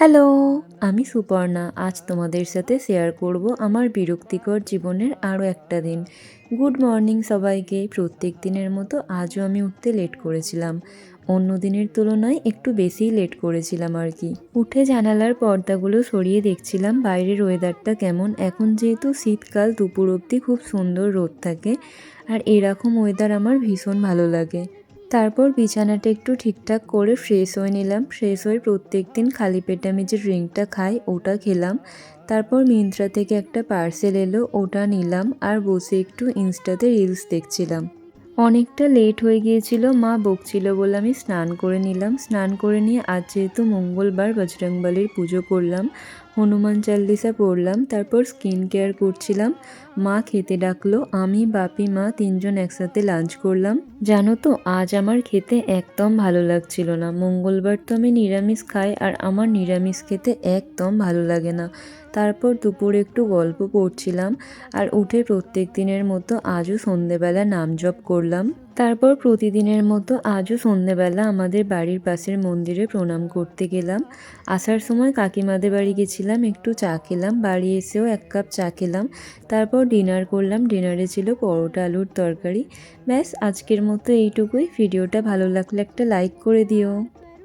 Hello, আমি সুপর্ণা। আজ তোমাদের সাথে শেয়ার করব আমার বিরক্তিকর জীবনের আরও একটা দিন। গুড মর্নিং সবাইকে। প্রত্যেক দিনের মতো আজও আমি উঠতে লেট করেছিলাম। অন্য দিনের তুলনায় একটু বেশিই লেট করেছিলাম আর কি। উঠে জানালার পর্দাগুলো সরিয়ে দেখছিলাম বাইরের ওয়েদারটা কেমন। এখন যেহেতু শীতকাল, দুপুর অবধি খুব সুন্দর রোদ থাকে, আর এরকম ওয়েদার আমার ভীষণ ভালো লাগে। তারপর বিছানাটা একটু ঠিকঠাক করে ফ্রেশ হয়ে নিলাম। ফ্রেশ হয়ে প্রত্যেক দিন খালি পেটে আমি যে ড্রিঙ্কটা খাই ওটা খেলাম। তারপর মিন্ত্রা থেকে একটা পার্সেল এলো, ওটা নিলাম আর বসে একটু ইনস্টাতে রিলস দেখছিলাম। অনেকটা লেট হয়ে গিয়েছিল, মা বকছিল বলে আমি স্নান করে নিলাম। স্নান করে নিয়ে আজ যেহেতু মঙ্গলবার, বজরংবলীর পুজো করলাম, হনুমান চাল্লিশা পড়লাম। তারপর স্কিন কেয়ার করছিলাম। মা খেতে ডাকলো, আমি বাপি মা তিনজন একসাথে লাঞ্চ করলাম। জানো তো, আজ আমার খেতে একদম ভালো লাগছিল না। মঙ্গলবার তো আমি নিরামিষ খাই, আর আমার নিরামিষ খেতে একদম ভালো লাগে না। তারপর দুপুরে একটু গল্প পড়ছিলাম, আর উঠে প্রত্যেক দিনের মতো আজও সন্ধেবেলা নাম জপ করলাম। তারপর প্রতিদিনের মতো আজও সন্ধেবেলা আমাদের বাড়ির পাশের মন্দিরে প্রণাম করতে গেলাম। আসার সময় কাকিমাদের বাড়ি গেছিলাম, একটু চা খেলাম। বাড়ি এসেও 1 কাপ চা খেলাম। তারপর ডিনার করলাম। ডিনারে ছিল পরোটা আলুর তরকারি। ব্যাস, আজকের মতো এইটুকুই। ভিডিওটা ভালো লাগলে একটা লাইক করে দিও।